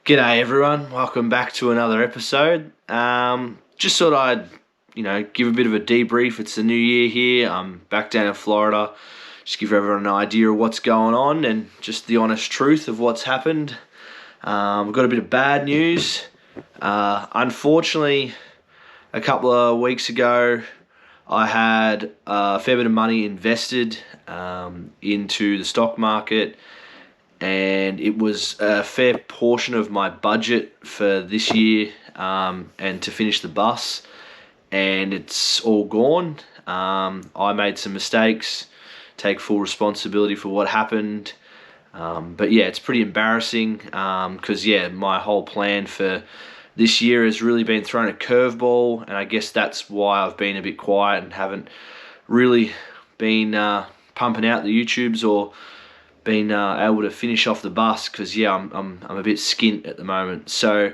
G'day everyone, welcome back to another episode. Just thought I'd, give a bit of a debrief. It's the new year here. I'm back down in Florida. Just give everyone an idea of what's going on and just the honest truth of what's happened. We've got a bit of bad news. Unfortunately, a couple of weeks ago, I had a fair bit of money invested into the stock market, and it was a fair portion of my budget for this year and to finish the bus, and it's all gone. I made some mistakes, take full responsibility for what happened, but yeah, it's pretty embarrassing because my whole plan for this year has really been thrown a curveball, and I guess that's why I've been a bit quiet and haven't really been pumping out the YouTubes or been able to finish off the bus because I'm a bit skint at the moment. So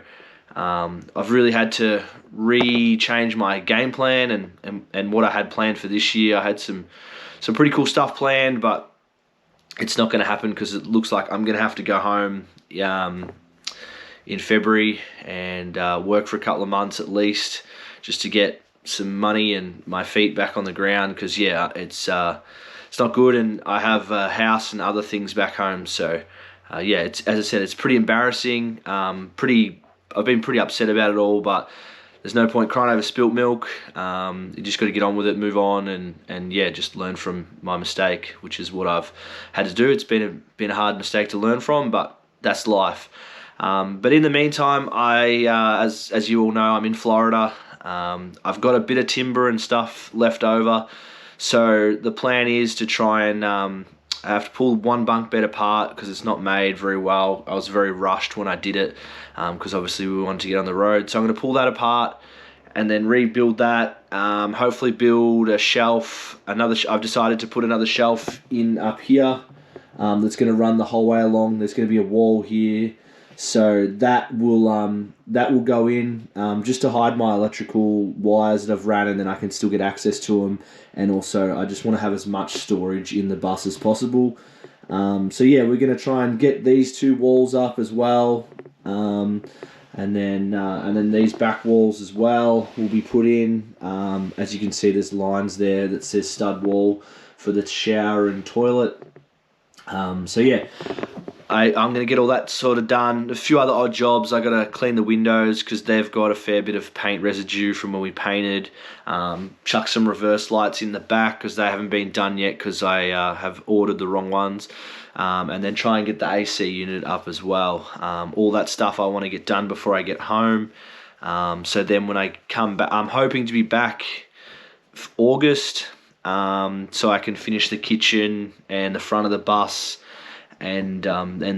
I've really had to change my game plan and what I had planned for this year. I had some pretty cool stuff planned, but it's not going to happen because it looks like I'm going to have to go home in February and work for a couple of months at least just to get some money and my feet back on the ground because it's not good, and I have a house and other things back home. So, it's, as I said, it's pretty embarrassing. I've been pretty upset about it all, but there's no point crying over spilt milk. You just got to get on with it, move on, and just learn from my mistake, which is what I've had to do. It's been a hard mistake to learn from, but that's life. But in the meantime, as you all know, I'm in Florida. I've got a bit of timber and stuff left over. So the plan is to try and I have to pull one bunk bed apart because it's not made very well. I was very rushed when I did it because obviously we wanted to get on the road. So I'm going to pull that apart and then rebuild that. Hopefully build a shelf. I've decided to put another shelf in up here that's going to run the whole way along. There's going to be a wall here. So that will go in just to hide my electrical wires that I've ran, and then I can still get access to them. And also, I just want to have as much storage in the bus as possible. We're going to try and get these two walls up as well, and then these back walls as well will be put in. As you can see, there's lines there that says stud wall for the shower and toilet. I'm going to get all that sort of done. A few other odd jobs. I got to clean the windows because they've got a fair bit of paint residue from when we painted. Chuck some reverse lights in the back because they haven't been done yet because I have ordered the wrong ones. And then try and get the AC unit up as well. All that stuff I want to get done before I get home. So then when I come back, I'm hoping to be back August so I can finish the kitchen and the front of the bus and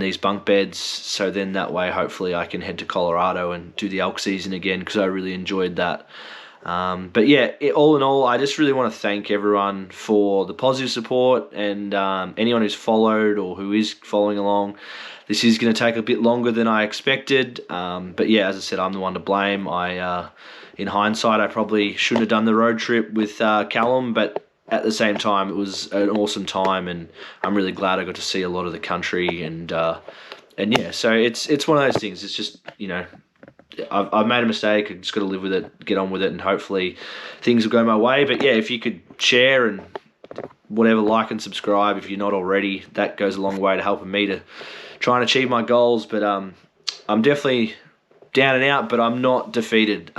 these bunk beds, so then that way hopefully I can head to Colorado and do the elk season again because I really enjoyed that. All in all, I just really want to thank everyone for the positive support and anyone who's followed or who is following along. This is going to take a bit longer than I expected, as I said, I'm the one to blame. In hindsight, I probably shouldn't have done the road trip with Callum, but at the same time, it was an awesome time, and I'm really glad I got to see a lot of the country. So it's one of those things. It's just, I've made a mistake. I just got to live with it, get on with it, and hopefully things will go my way. But yeah, if you could share and whatever, like and subscribe if you're not already, that goes a long way to helping me to try and achieve my goals. But I'm definitely down and out, but I'm not defeated.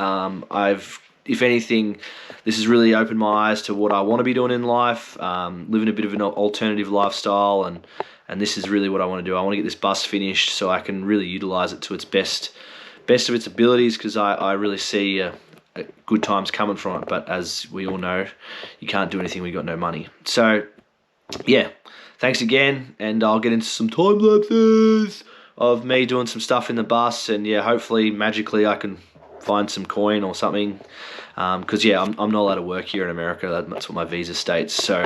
If anything, this has really opened my eyes to what I want to be doing in life, living a bit of an alternative lifestyle, and this is really what I want to do. I want to get this bus finished so I can really utilize it to its best of its abilities because I really see good times coming from it. But as we all know, you can't do anything when you've got no money. So, yeah, thanks again, and I'll get into some time lapses of me doing some stuff in the bus, and hopefully magically I can find some coin or something, because I'm not allowed to work here in America. That's what my visa states. So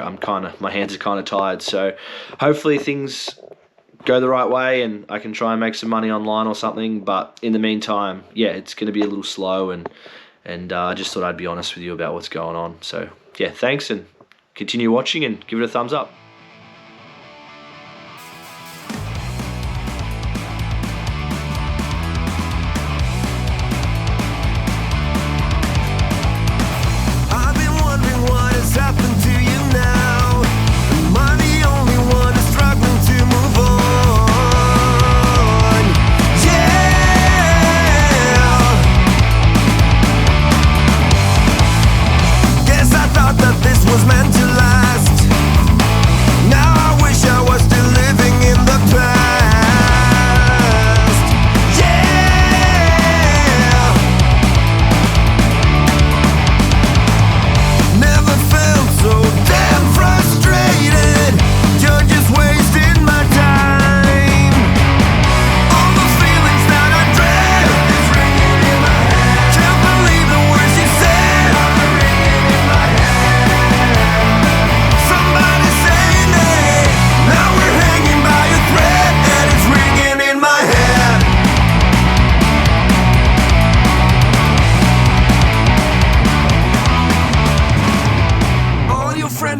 my hands are kind of tied. So hopefully things go the right way and I can try and make some money online or something. But in the meantime, it's going to be a little slow, and I just thought I'd be honest with you about what's going on. So thanks, and continue watching and give it a thumbs up.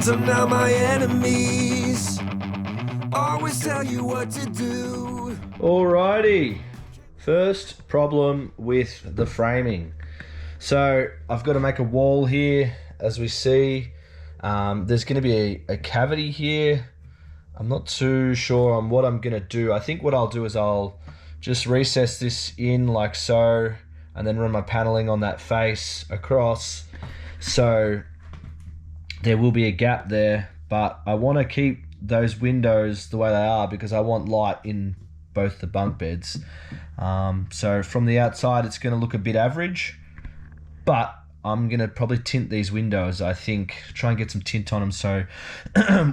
So now my enemies always tell you what to do. Alrighty, first problem with the framing. So I've got to make a wall here, as we see. There's going to be a cavity here. I'm not too sure on what I'm going to do. I think what I'll do is I'll just recess this in like so, and then run my paneling on that face across. So there will be a gap there, but I want to keep those windows the way they are because I want light in both the bunk beds. So from the outside it's going to look a bit average, but I'm going to probably tint these windows, I think, try and get some tint on them so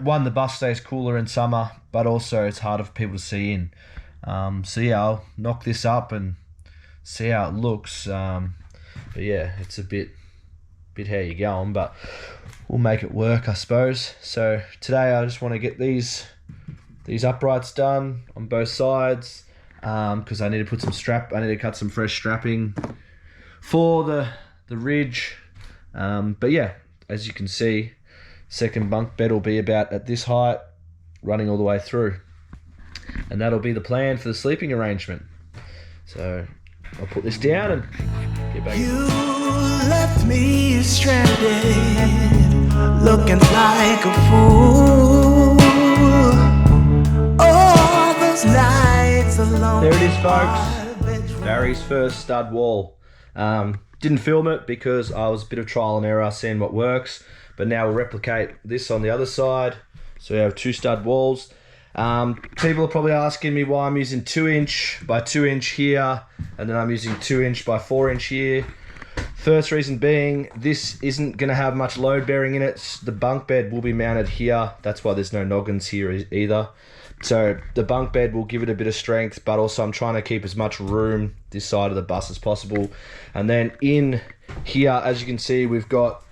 one, the bus stays cooler in summer, but also it's harder for people to see in. So yeah, I'll knock this up and see how it looks. But yeah, it's a bit how you're going, but we'll make it work, I suppose. So today I just want to get these uprights done on both sides, because I need to put some I need to cut some fresh strapping for the ridge. But yeah, as you can see, second bunk bed will be about at this height, running all the way through, and that'll be the plan for the sleeping arrangement. So I'll put this down and get back. You left me stranded, looking like a fool. All those nights alone. There it is, folks. Barry's first stud wall. Didn't film it because I was a bit of trial and error, seeing what works. But now we'll replicate this on the other side. So we have 2 stud walls. People are probably asking me why I'm using 2" by 2" here, and then I'm using 2" by 4" here. First reason being, this isn't going to have much load bearing in it. The bunk bed will be mounted here. That's why there's no noggins here either. So the bunk bed will give it a bit of strength, but also I'm trying to keep as much room this side of the bus as possible. And then in here, as you can see, we've got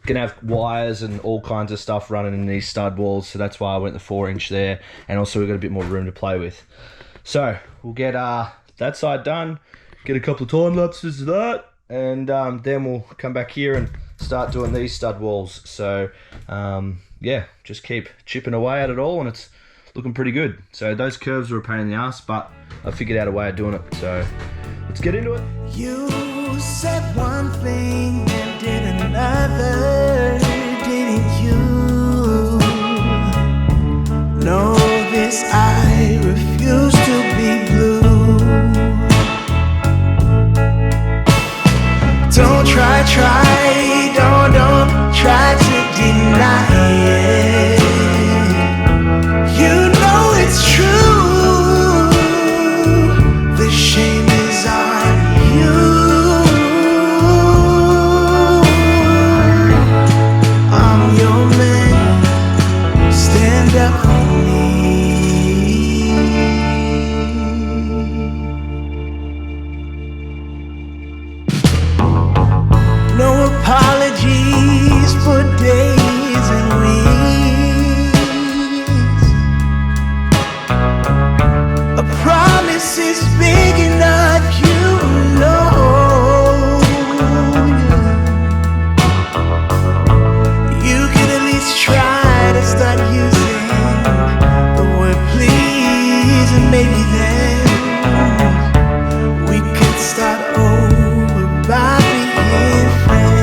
gonna have wires and all kinds of stuff running in these stud walls, so that's why I went the 4" there, and also we've got a bit more room to play with. So we'll get that side done, get a couple of time lapses of that, and then we'll come back here and start doing these stud walls. So yeah, just keep chipping away at it all, and it's looking pretty good. So those curves were a pain in the ass, but I figured out a way of doing it. So let's get into it. You said one thing and did another, didn't you? Know this, I refuse to be blue. Don't try, don't try to deny it. You know it's true. The shame is on you. I'm your man. Stand up for me. No apologies for days and weeks. A promise is big enough, you know. You can at least try to start using the word please, and maybe then we could start over by being friends.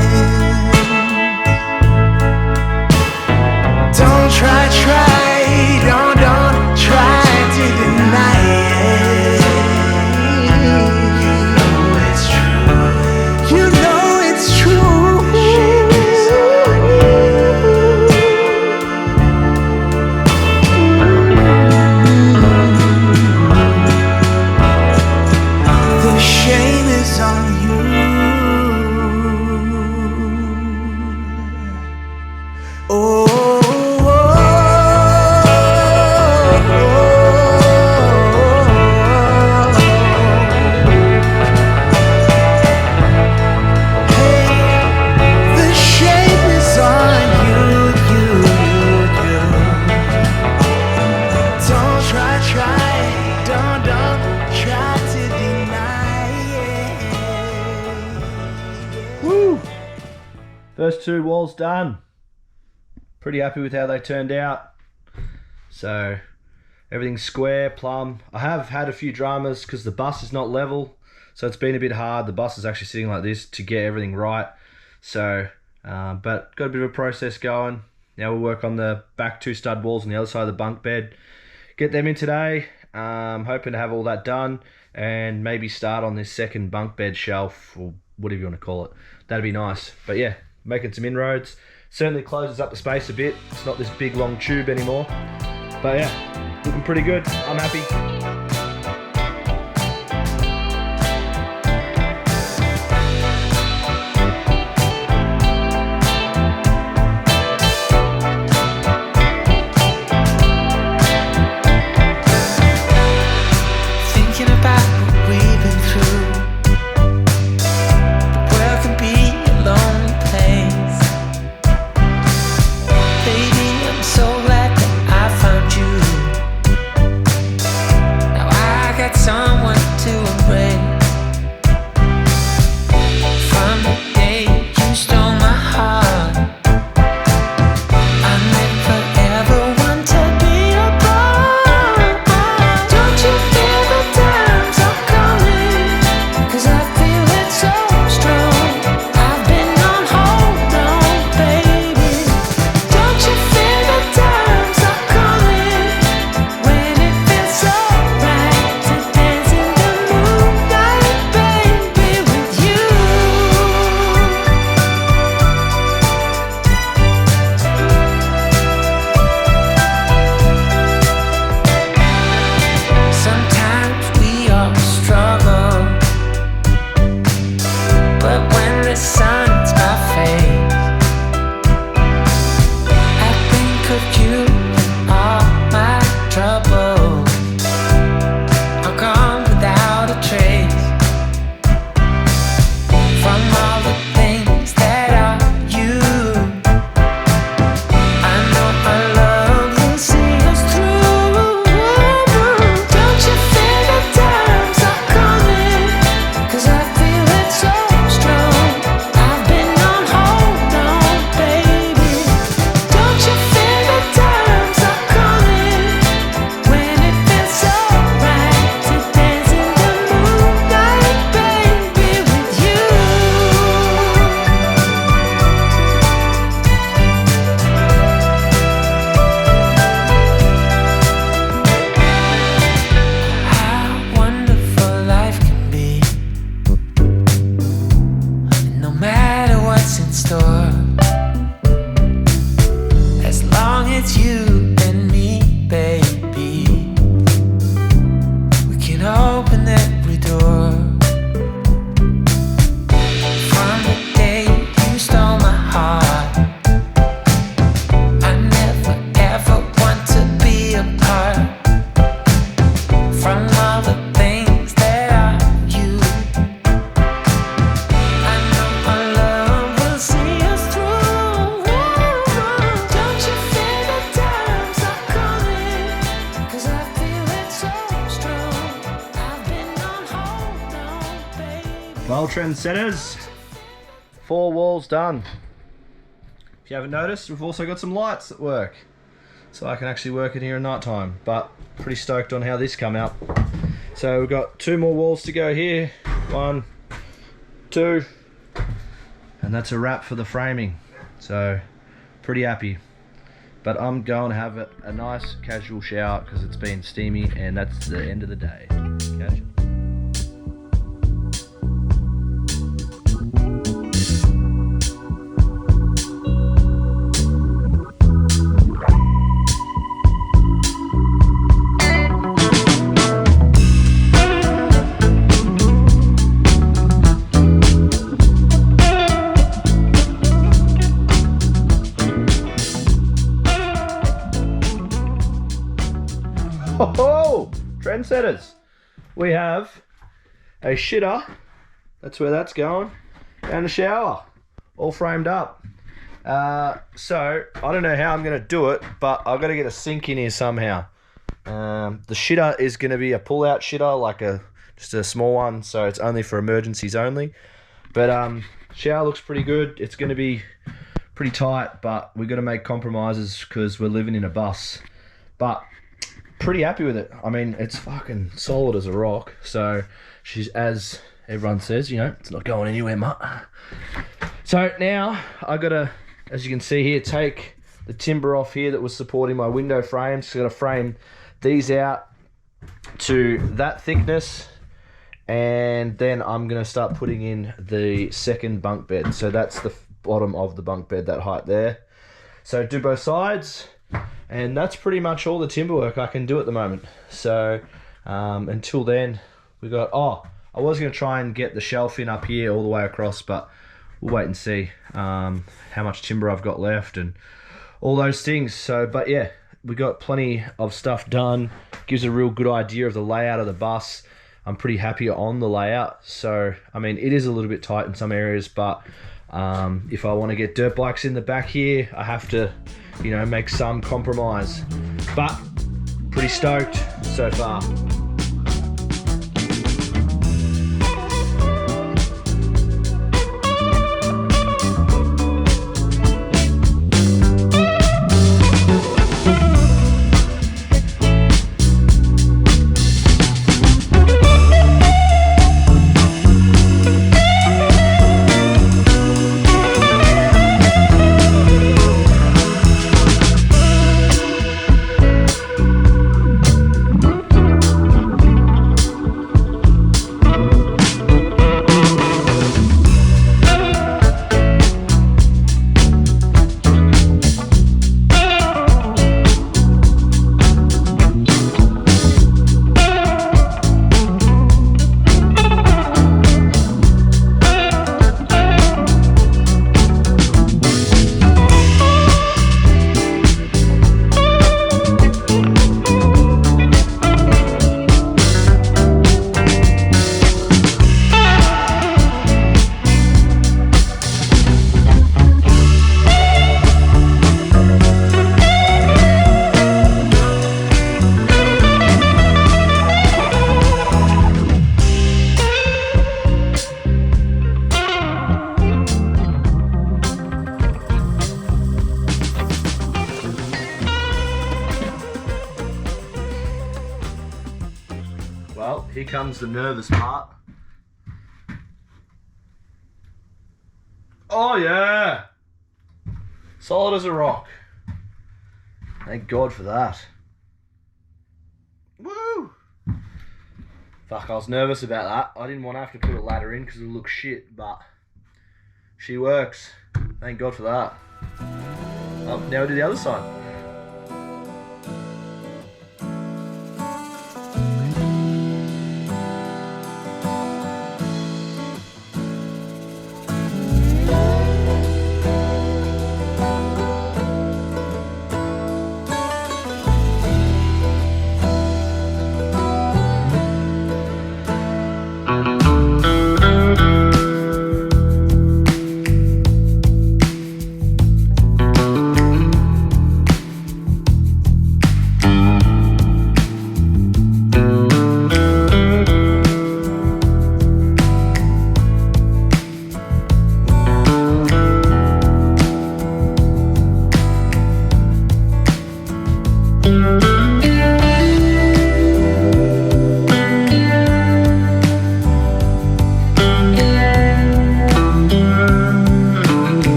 Don't try, don't try to deny it. You know it's true. You know it's true. The shame is on you. The shame is on you. Oh. First 2 walls done. pretty happy with how they turned out. So everything's square, plumb. I have had a few dramas because the bus is not level, so it's been a bit hard. The bus is actually sitting like this to get everything right. So, but got a bit of a process going. Now we'll work on the back 2 stud walls on the other side of the bunk bed. Get them in today. Hoping to have all that done and maybe start on this second bunk bed shelf or whatever you want to call it. That'd be nice. But yeah, making some inroads. Certainly closes up the space a bit. It's not this big long tube anymore. But yeah, looking pretty good. I'm happy. Well, trendsetters, 4 walls done. If you haven't noticed, we've also got some lights that work, so I can actually work in here at night time. But pretty stoked on how this come out. So we've got 2 more walls to go here. 1, 2, and that's a wrap for the framing. So pretty happy. But I'm going to have a nice casual shower because it's been steamy, and that's the end of the day. Catch you. Oh, trendsetters! We have a shitter, that's where that's going, and a shower, all framed up. So, I don't know how I'm going to do it, but I've got to get a sink in here somehow. The shitter is going to be a pull-out shitter, like just a small one, so it's only for emergencies only. But shower looks pretty good. It's going to be pretty tight, but we got to make compromises because we're living in a bus. But pretty happy with it. I mean, it's fucking solid as a rock. So she's, as everyone says, you know, it's not going anywhere, mutt. So now I got to, as you can see here, take the timber off here that was supporting my window frames. So I got to frame these out to that thickness, and then I'm going to start putting in the second bunk bed. So that's the bottom of the bunk bed, that height there. So do both sides, and that's pretty much all the timber work I can do at the moment. So until then, we got, I was going to try and get the shelf in up here all the way across, but we'll wait and see how much timber I've got left and all those things. So, but yeah, we got plenty of stuff done. Gives a real good idea of the layout of the bus. I'm pretty happy on the layout. So, I mean, it is a little bit tight in some areas, but if I want to get dirt bikes in the back here, I have to, you know, make some compromise. But pretty stoked so far. Well, here comes the nervous part. Oh yeah! Solid as a rock. Thank God for that. Woo! Fuck, I was nervous about that. I didn't want to have to put a ladder in because it looks shit, but she works. Thank God for that. Oh, now we do the other side.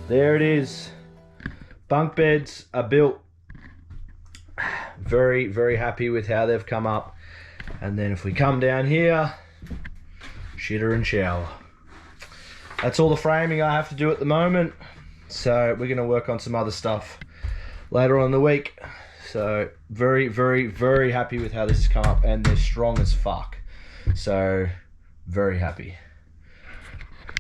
There it is. Bunk beds are built. Very, very happy with how they've come up. And then if we come down here, shitter and shower. That's all the framing I have to do at the moment. So we're going to work on some other stuff later on in the week. So very, very, very happy with how this has come up, and they're strong as fuck. So very happy.